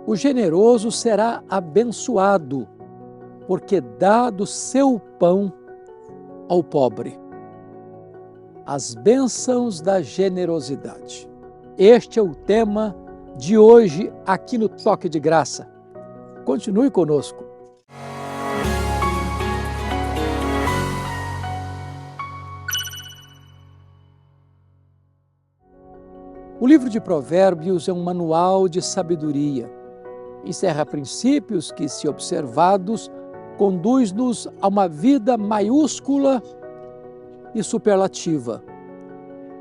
O generoso será abençoado, porque dá do seu pão ao pobre. As bênçãos da generosidade. Este é o tema de hoje aqui no Toque de Graça. Continue conosco. O livro de Provérbios é um manual de sabedoria. Encerra princípios que, se observados, conduz-nos a uma vida maiúscula e superlativa.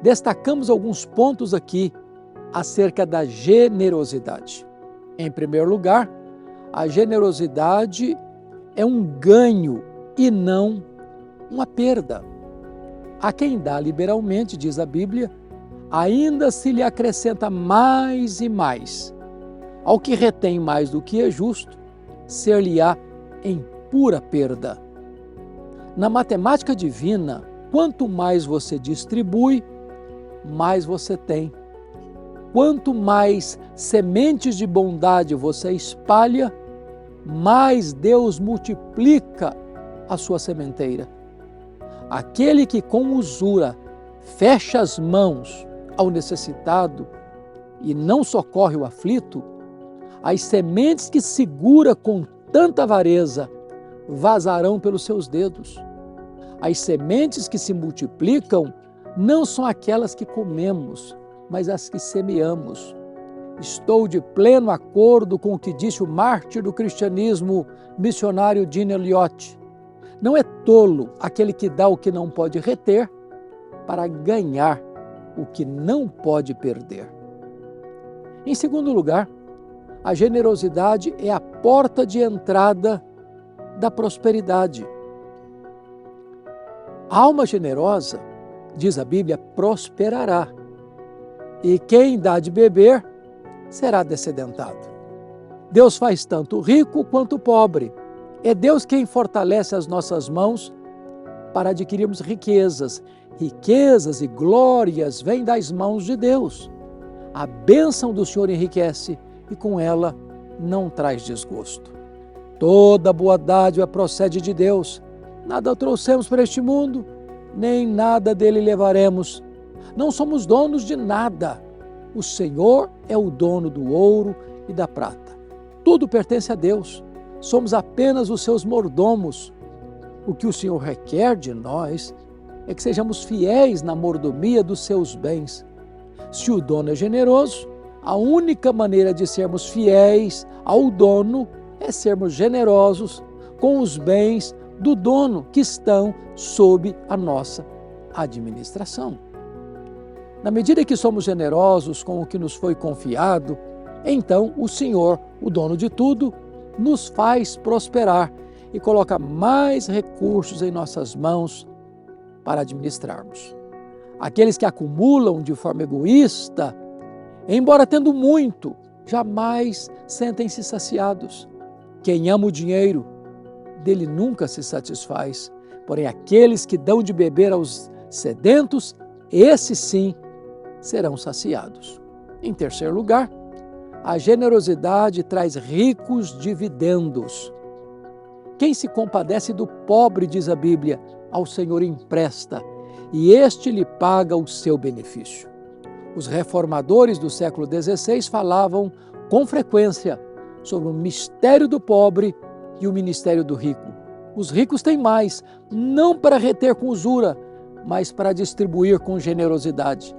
Destacamos alguns pontos aqui acerca da generosidade. Em primeiro lugar, a generosidade é um ganho e não uma perda. A quem dá liberalmente, diz a Bíblia, ainda se lhe acrescenta mais e mais. Ao que retém mais do que é justo, ser-lhe-á em pura perda. Na matemática divina, quanto mais você distribui, mais você tem. Quanto mais sementes de bondade você espalha, mais Deus multiplica a sua sementeira. Aquele que com usura fecha as mãos ao necessitado e não socorre o aflito, as sementes que segura com tanta avareza vazarão pelos seus dedos. As sementes que se multiplicam não são aquelas que comemos, mas as que semeamos. Estou de pleno acordo com o que disse o mártir do cristianismo, missionário Dean Elliott. Não é tolo aquele que dá o que não pode reter para ganhar o que não pode perder. Em segundo lugar, a generosidade é a porta de entrada da prosperidade. A alma generosa, diz a Bíblia, prosperará, e quem dá de beber será descedentado. Deus faz tanto o rico quanto o pobre. É Deus quem fortalece as nossas mãos para adquirirmos riquezas. Riquezas e glórias vêm das mãos de Deus. A bênção do Senhor enriquece e com ela não traz desgosto. Toda boa dádiva procede de Deus. Nada trouxemos para este mundo, nem nada dele levaremos. Não somos donos de nada. O Senhor é o dono do ouro e da prata. Tudo pertence a Deus. Somos apenas os seus mordomos. O que o Senhor requer de nós é que sejamos fiéis na mordomia dos seus bens. Se o dono é generoso, a única maneira de sermos fiéis ao dono é sermos generosos com os bens do dono que estão sob a nossa administração. Na medida que somos generosos com o que nos foi confiado, então o Senhor, o dono de tudo, nos faz prosperar e coloca mais recursos em nossas mãos para administrarmos. Aqueles que acumulam de forma egoísta, embora tendo muito, jamais sentem-se saciados. Quem ama o dinheiro, dele nunca se satisfaz. Porém, aqueles que dão de beber aos sedentos, esses sim serão saciados. Em terceiro lugar, a generosidade traz ricos dividendos. Quem se compadece do pobre, diz a Bíblia, ao Senhor empresta, e este lhe paga o seu benefício. Os reformadores do século XVI falavam com frequência sobre o mistério do pobre e o ministério do rico. Os ricos têm mais, não para reter com usura, mas para distribuir com generosidade.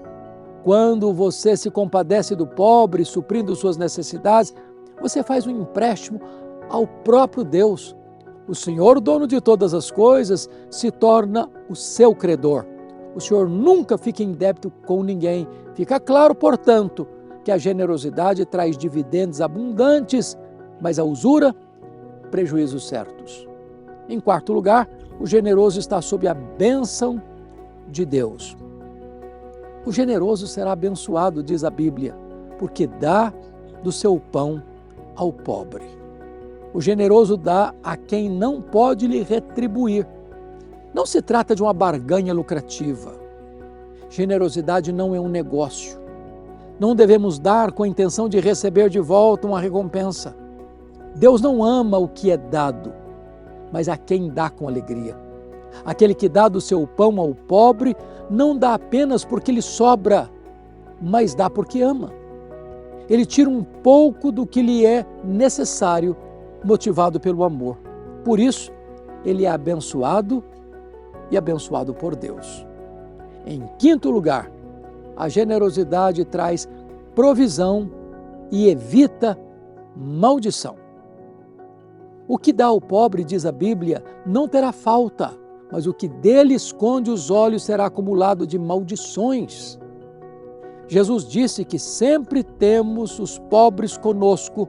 Quando você se compadece do pobre, suprindo suas necessidades, você faz um empréstimo ao próprio Deus. O Senhor, dono de todas as coisas, se torna o seu credor. O Senhor nunca fica em débito com ninguém. Fica claro, portanto, que a generosidade traz dividendos abundantes, mas a usura, prejuízos certos. Em quarto lugar, o generoso está sob a bênção de Deus. O generoso será abençoado, diz a Bíblia, porque dá do seu pão ao pobre. O generoso dá a quem não pode lhe retribuir. Não se trata de uma barganha lucrativa. Generosidade não é um negócio. Não devemos dar com a intenção de receber de volta uma recompensa. Deus não ama o que é dado, mas a quem dá com alegria. Aquele que dá do seu pão ao pobre não dá apenas porque lhe sobra, mas dá porque ama. Ele tira um pouco do que lhe é necessário, motivado pelo amor. Por isso, ele é abençoado e abençoado por Deus. Em quinto lugar, a generosidade traz provisão e evita maldição. O que dá ao pobre, diz a Bíblia, não terá falta, mas o que dele esconde os olhos será acumulado de maldições. Jesus disse que sempre temos os pobres conosco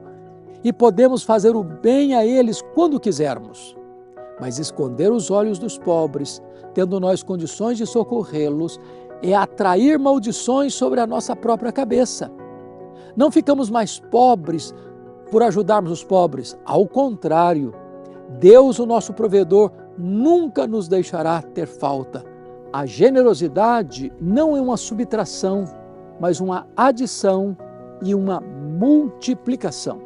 e podemos fazer o bem a eles quando quisermos. Mas esconder os olhos dos pobres, tendo nós condições de socorrê-los, é atrair maldições sobre a nossa própria cabeça. Não ficamos mais pobres por ajudarmos os pobres. Ao contrário, Deus, o nosso provedor, nunca nos deixará ter falta. A generosidade não é uma subtração, mas uma adição e uma multiplicação.